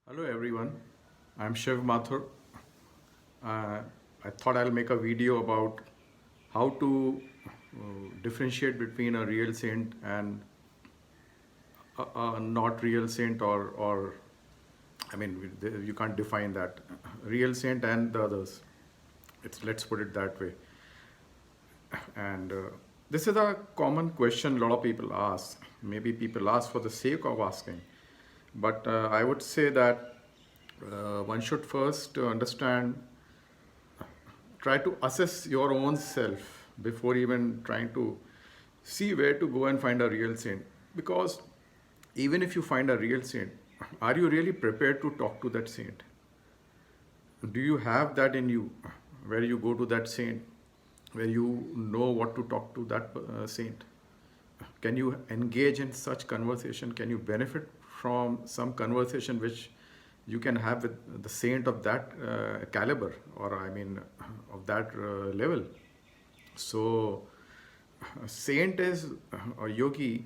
Hello everyone, I'm Shiv Mathur. Uh, I thought I'll make a video about how to differentiate between a real saint and a not real saint, or I mean, you can't define that. Real saint and the others. Let's put it that way. And this is a common question a lot of people ask. Maybe people ask for the sake of asking. But I would say that one should first understand, try to assess your own self before even trying to see where to go and find a real saint. Because even if you find a real saint, are you really prepared to talk to that saint? Do you have that in you where you go to that saint, where you know what to talk to that saint? Can you engage in such conversation? Can you benefit from some conversation which you can have with the saint of that caliber, or I mean, of that level? So, a saint is a yogi.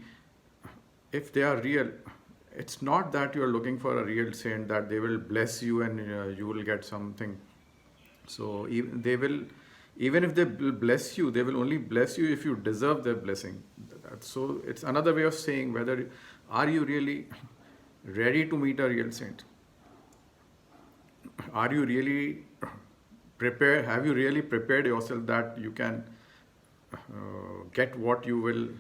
If they are real, it's not that you are looking for a real saint that they will bless you and you will get something. So they will, even if they bless you, they will only bless you if you deserve their blessing. So it's another way of saying whether are you really ready to meet a real saint? Are you really prepared? Have you really prepared yourself that you can get what you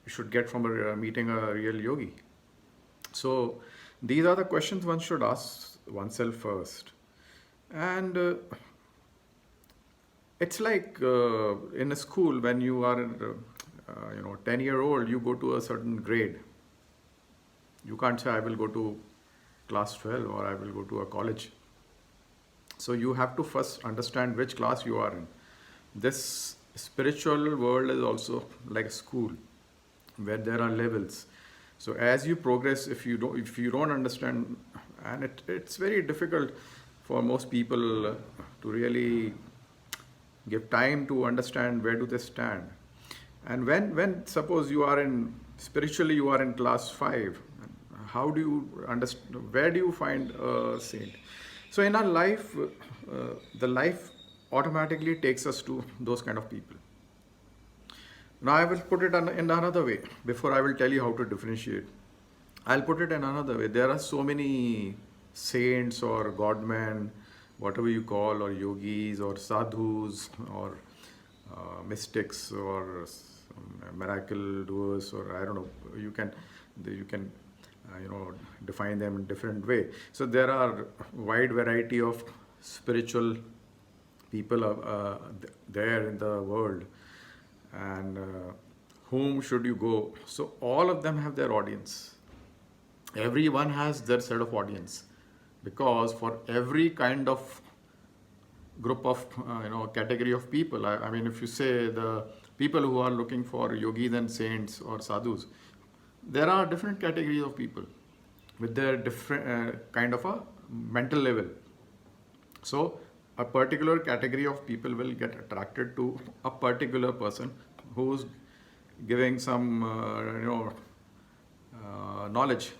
should get from meeting a real yogi? So these are the questions one should ask oneself first. And it's like in a school when you are 10-year-old, you go to a certain grade. You can't say I will go to class 12 or I will go to a college. So you have to first understand which class you are in. This spiritual world is also like a school where there are levels. So as you progress, if you don't understand, and it's very difficult for most people to really give time to understand where do they stand. And when suppose you are in spiritually, you are in class 5, how do you understand, where do you find a saint? So in our life, the life automatically takes us to those kind of people. Now I will put it in another way before I will tell you how to differentiate. I'll put it in another way. There are so many saints or godmen, whatever you call, or yogis or sadhus or mystics or miracle doers, or I don't know. You can define them in different way. So there are wide variety of spiritual people there in the world, and whom should you go? So all of them have their audience. Everyone has their set of audience, because for every kind of group of category of people, I mean, if you say the people who are looking for yogis and saints or sadhus, there are different categories of people with their different kind of a mental level. So a particular category of people will get attracted to a particular person who's giving some knowledge,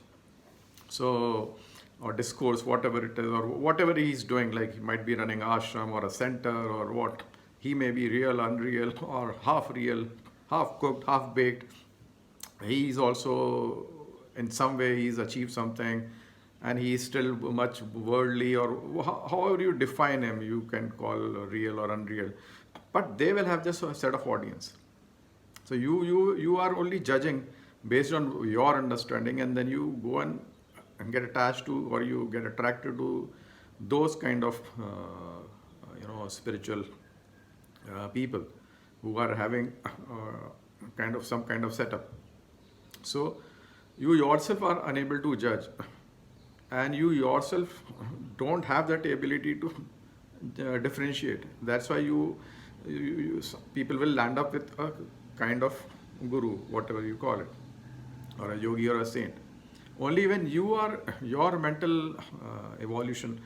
so, or discourse, whatever it is, or whatever he's doing. Like he might be running ashram or a center or what. He may be real, unreal, or half real, half cooked, half baked. He's also in some way he's achieved something, and he's still much worldly, or however you define him, you can call real or unreal. But they will have just a set of audience. So you are only judging based on your understanding, and then you go and get attached to, or you get attracted to those kind of spiritual people who are having some kind of setup. So you yourself are unable to judge, and you yourself don't have that ability to differentiate. That's why people will land up with a kind of guru, whatever you call it, or a yogi or a saint. Only when your mental evolution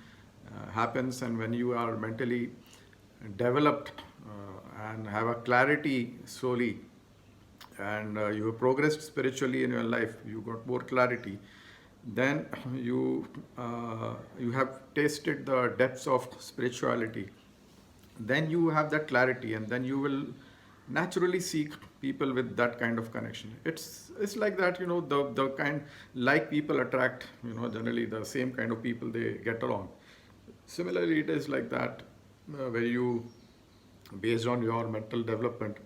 happens, and when you are mentally developed and have a clarity slowly, and you have progressed spiritually in your life, you got more clarity, then you have tasted the depths of spirituality, then you have that clarity, and then you will naturally seek people with that kind of connection. It's like that, the kind, like people attract, generally the same kind of people, they get along. Similarly, it is like that, where you, based on your mental development,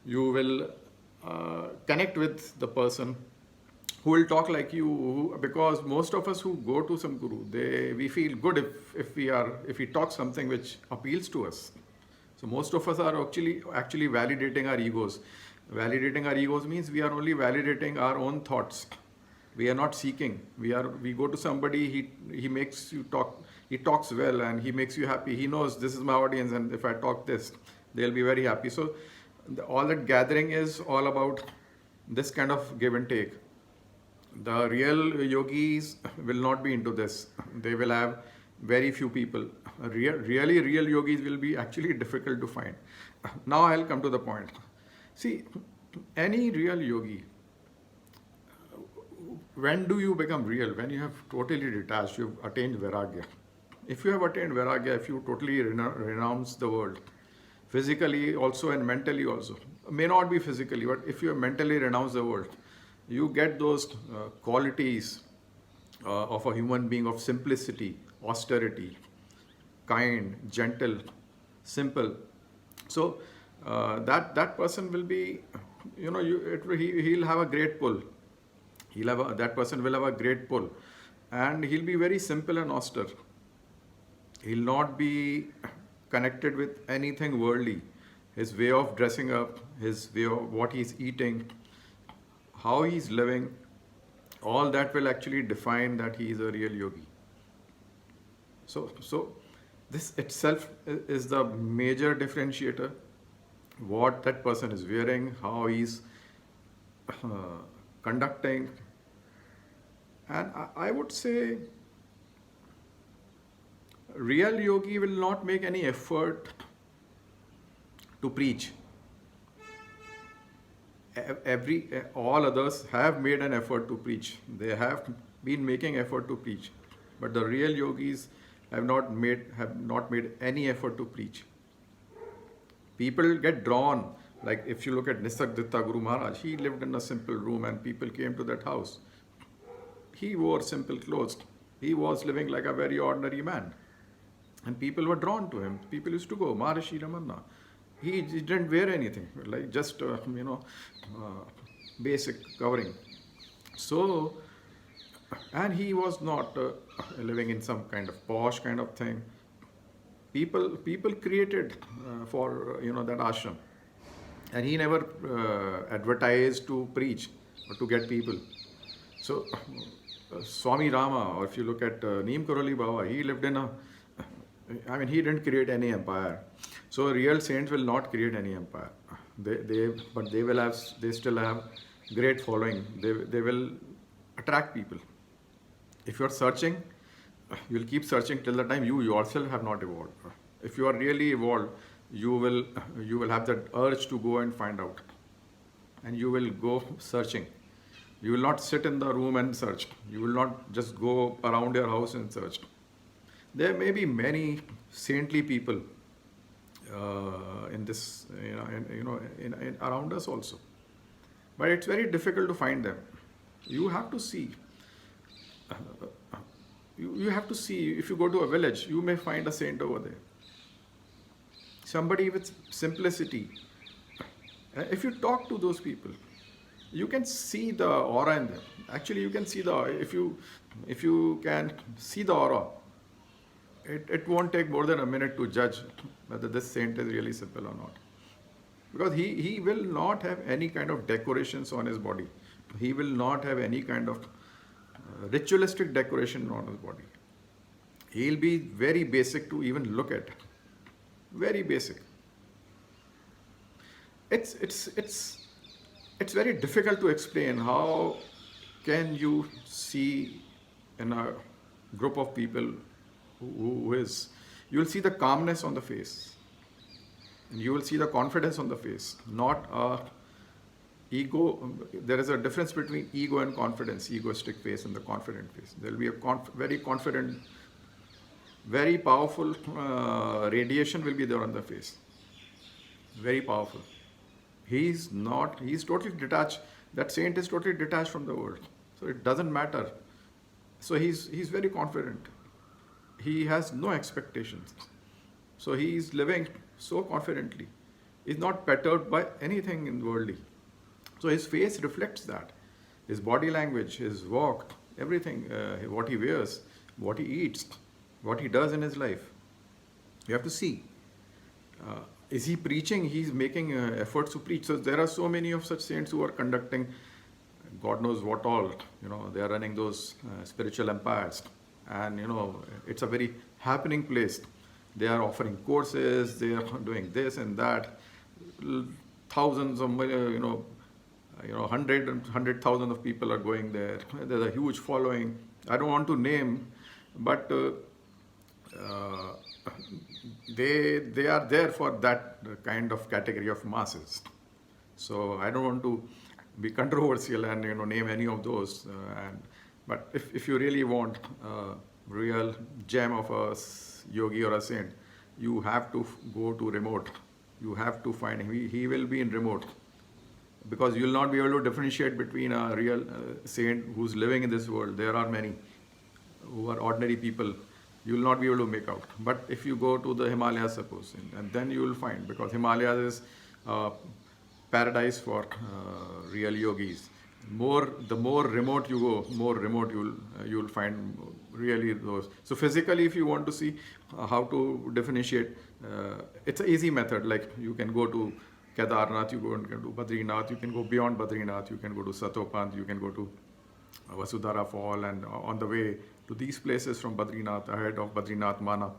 you will connect with the person who will talk like you, because most of us who go to some guru, we feel good if we talk something which appeals to us. So most of us are actually validating our egos. Validating our egos means we are only validating our own thoughts. We are not seeking. We go to somebody, he makes you talk, he talks well and he makes you happy. He knows this is my audience, and if I talk this, they'll be very happy. So all that gathering is all about this kind of give and take. The real yogis will not be into this. They will have very few people. Really real yogis will be actually difficult to find. Now I'll come to the point. See, any real yogi, when do you become real? When you have totally detached, you've attained vairagya. If you have attained vairagya, if you totally renounce the world, physically also and mentally also, may not be physically, but if you have mentally renounced the world, you get those qualities of a human being, of simplicity, austerity, kind, gentle, simple. So that person will be, he'll have a great pull. That person will have a great pull, and he'll be very simple and austere. He'll not be connected with anything worldly. His way of dressing up, his way of what he's eating, how he's living, all that will actually define that he is a real yogi. So this itself is the major differentiator. What that person is wearing, how he's conducting. And I would say real yogi will not make any effort to preach. All others have made an effort to preach. They have been making effort to preach, but the real yogis have not made any effort to preach. People get drawn. Like if you look at Nisargadatta Guru Maharaj, he lived in a simple room and people came to that house. He wore simple clothes. He was living like a very ordinary man. And people were drawn to him. People used to go, Maharishi Ramanna. He didn't wear anything, like just, basic covering. So, and he was not living in some kind of posh kind of thing. People created for, that ashram. And he never advertised to preach or to get people. So, Swami Rama, or if you look at Neem Karoli Baba, he lived in he didn't create any empire. So real saints will not create any empire. But they still have great following. They will attract people. If you are searching, you will keep searching till the time you yourself have not evolved. If you are really evolved, you will have that urge to go and find out, and you will go searching. You will not sit in the room and search. You will not just go around your house and search. There may be many saintly people in this, around us also, but it's very difficult to find them. You have to see. You have to see. If you go to a village, you may find a saint over there. Somebody with simplicity. If you talk to those people, you can see the aura in them. Actually, you can see if you can see the aura, it won't take more than a minute to judge whether this saint is really simple or not. Because he will not have any kind of decorations on his body. He will not have any kind of ritualistic decoration on his body. He'll be very basic to even look at. Very basic. It's very difficult to explain. How can you see in a group of people you will see the calmness on the face, and you will see the confidence on the face, not ego, there is a difference between ego and confidence, egoistic face and the confident face. There will be a very confident, very powerful radiation will be there on the face. Very powerful. He's not, he's totally detached. That saint is totally detached from the world. So it doesn't matter. So he's very confident. He has no expectations. So he is living so confidently. He's not perturbed by anything in worldly. So his face reflects that. His body language, his walk, everything, what he wears, what he eats, what he does in his life. You have to see. Is he preaching? He's making efforts to preach. So there are so many of such saints who are conducting God knows what all. They are running those spiritual empires. And, it's a very happening place. They are offering courses, they are doing this and that. Thousands of, hundred thousand of people are going there. There's a huge following. I don't want to name, but they are there for that kind of category of masses. So I don't want to be controversial and name any of those. But if you really want a real gem of a yogi or a saint, you have to go to remote. You have to find him. He will be in remote, because you will not be able to differentiate between a real saint who's living in this world. There are many who are ordinary people. You will not be able to make out. But if you go to the Himalayas, suppose, and then you will find, because Himalayas is paradise for real yogis. The more remote you go, more remote you'll find really those. So physically, if you want to see how to differentiate, it's an easy method. Like you can go to Kedarnath, you can do Badrinath, you can go beyond Badrinath, you can go to Satopant, you can go to Vasudhara Fall, and on the way to these places from Badrinath, ahead of Badrinath, Mana,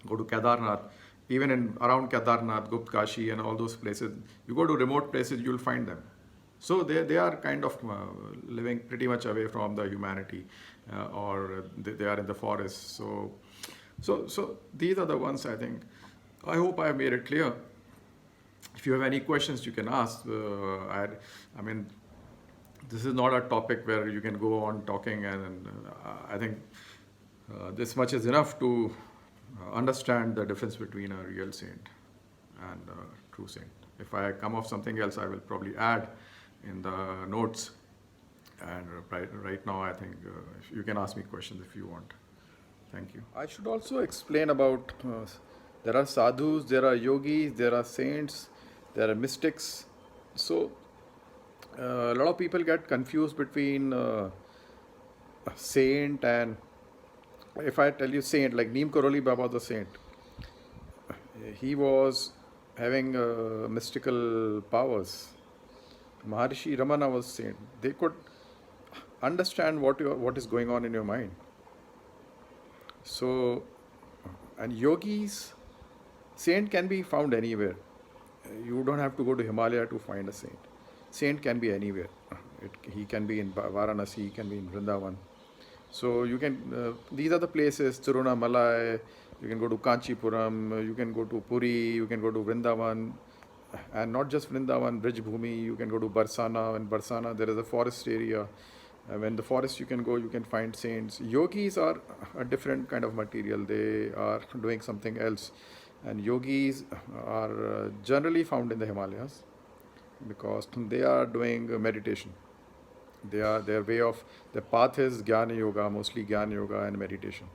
go to Kedarnath. Even around Kedarnath, Gupt Kashi, and all those places, you go to remote places, you'll find them. So they are kind of living pretty much away from the humanity, or they are in the forest. So these are the ones, I think. I hope I have made it clear. If you have any questions, you can ask. I mean, this is not a topic where you can go on talking, and I think this much is enough to understand the difference between a real saint and a true saint. If I come off something else, I will probably add in the notes. And right now, I think you can ask me questions if you want. Thank you. I should also explain about there are sadhus, there are yogis, there are saints, there are mystics. So a lot of people get confused between a saint and, if I tell you saint, like Neem Karoli Baba was a saint. He was having mystical powers. Maharishi Ramana was saint. They could understand what is going on in your mind. So, and yogis, saint can be found anywhere. You don't have to go to Himalaya to find a saint. Saint can be anywhere. He can be in Varanasi, he can be in Vrindavan. So you can, these are the places, Tirunamalai, you can go to Kanchipuram, you can go to Puri, you can go to Vrindavan, and not just Vrindavan, Brijbhumi, you can go to Barsana. In Barsana, there is a forest area. When the forest you can go, you can find saints. Yogis are a different kind of material. They are doing something else. And yogis are generally found in the Himalayas, because they are doing meditation. Their path is Jnana Yoga, mostly Jnana Yoga and meditation.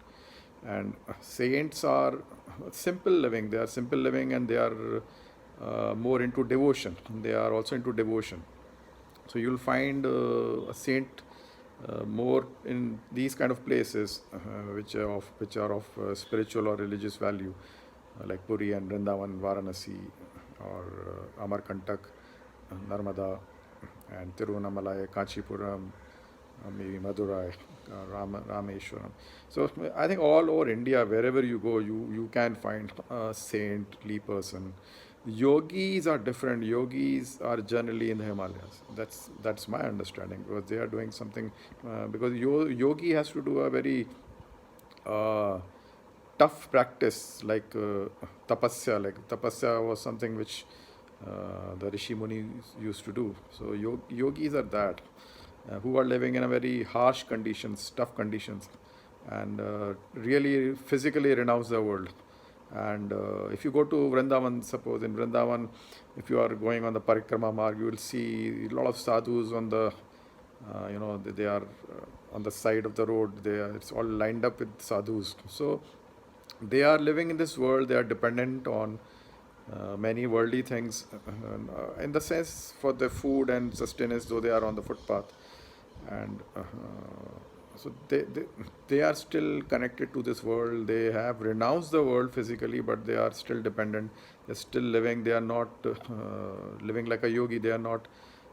And saints are simple living. They are simple living, and they are more into devotion. They are also into devotion. So you'll find a saint more in these kind of places, which are of spiritual or religious value, like Puri and Vrindavan, Varanasi, or Amarkantak, Narmada, and Tiruvannamalai, Kanchipuram, maybe Madurai, Rameshwaram. So I think all over India, wherever you go, you can find a saintly person. Yogis are different. Yogis are generally in the Himalayas. That's my understanding, because they are doing something. Because yogi has to do a very tough practice, like tapasya. Like tapasya was something which the Rishi Munis used to do. So yogis are that, who are living in a very harsh conditions, tough conditions, and really physically renounce the world. And if you go to Vrindavan, suppose in Vrindavan, if you are going on the Parikrama Marg, you will see a lot of sadhus on the, they are on the side of the road. It's all lined up with sadhus. So they are living in this world. They are dependent on many worldly things, in the sense for their food and sustenance, though they are on the footpath. And so they are still connected to this world. They have renounced the world physically, but they are still dependent. They're still living. They are not living like a yogi. They are not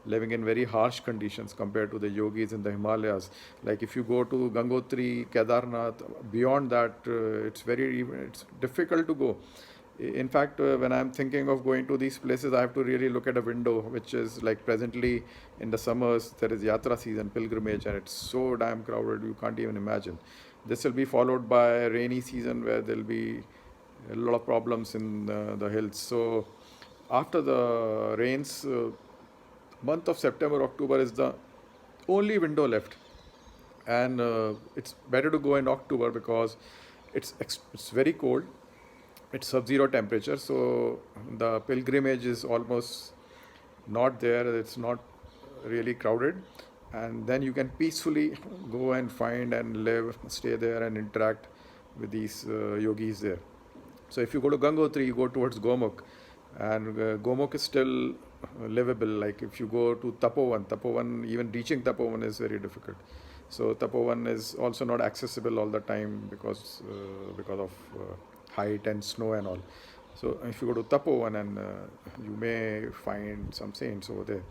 living in very harsh conditions compared to the yogis in the Himalayas. Like if you go to Gangotri, Kedarnath, beyond that, it's difficult to go. In fact, when I'm thinking of going to these places, I have to really look at a window, which is like presently in the summers, there is Yatra season, pilgrimage, and it's so damn crowded, you can't even imagine. This will be followed by rainy season where there'll be a lot of problems in the hills. So after the rains, month of September, October is the only window left. And it's better to go in October because it's very cold. It's sub-zero temperature, so the pilgrimage is almost not there. It's not really crowded, and then you can peacefully go and find and live, stay there, and interact with these yogis there. So if you go to Gangotri, you go towards Gomukh, and Gomukh is still livable. Like if you go to Tapovan, even reaching Tapovan is very difficult. So Tapovan is also not accessible all the time because of height and snow and all. So if you go to Tapovan, and you may find some saints over there,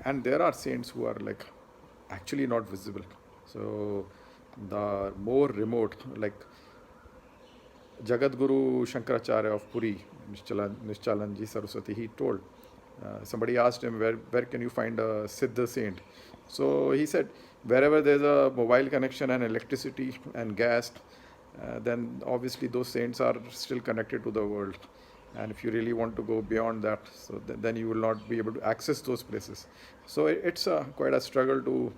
and there are saints who are like actually not visible. So the more remote, like Jagat Guru Shankaracharya of Puri, Nishchalanji Saraswati, he told, somebody asked him, where can you find a Siddha saint? So he said, wherever there's a mobile connection and electricity and gas, then obviously those saints are still connected to the world. And if you really want to go beyond that, so then you will not be able to access those places. So it's quite a struggle to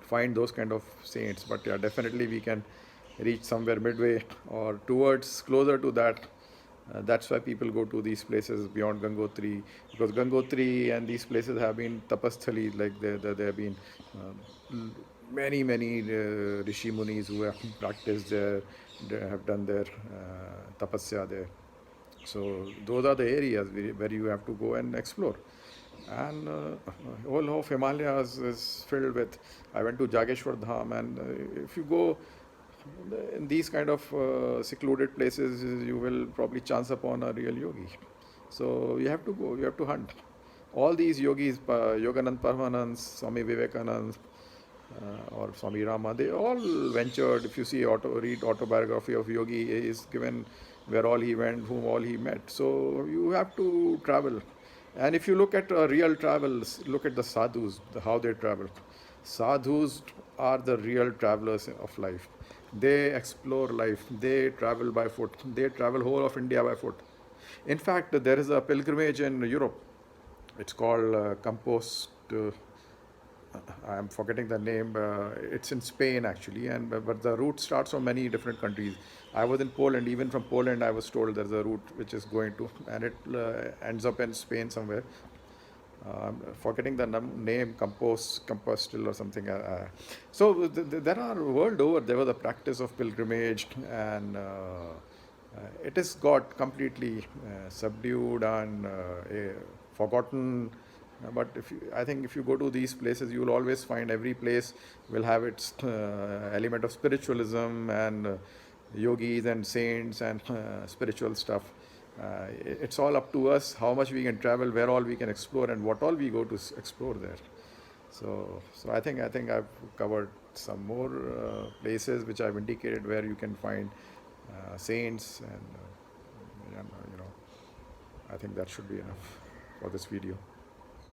find those kind of saints. But yeah, definitely we can reach somewhere midway or towards closer to that. That's why people go to these places beyond Gangotri, because Gangotri and these places have been tapasthali, like there have been many rishi munis who have practiced there, they have done their tapasya there. So those are the areas where you have to go and explore. And whole of Himalayas is filled with. I went to Jageshwar Dham, and if you go in these kind of secluded places, you will probably chance upon a real yogi. So you have to go, you have to hunt. All these yogis, Yoganand Paramahansa, Swami Vivekanand, or Swami Rama, they all ventured. If you see read autobiography of Yogi, he is given where all he went, whom all he met. So you have to travel. And if you look at real travels, look at the sadhus, how they travel. Sadhus are the real travelers of life. They explore life. They travel by foot. They travel whole of India by foot. In fact, there is a pilgrimage in Europe. It's called Compost. I'm forgetting the name. It's in Spain actually, and but the route starts from many different countries. I was in Poland. Even from Poland, I was told there's a route which is going to, and it ends up in Spain somewhere. Forgetting the name, Compostil or something. So there are world over. There was a practice of pilgrimage, and it is got completely subdued and forgotten. But I think if you go to these places, you will always find every place will have its element of spiritualism and yogis and saints and spiritual stuff. It's all up to us how much we can travel, where all we can explore, and what all we go to explore there. So I think I've covered some more places which I've indicated where you can find saints, and I think that should be enough for this video.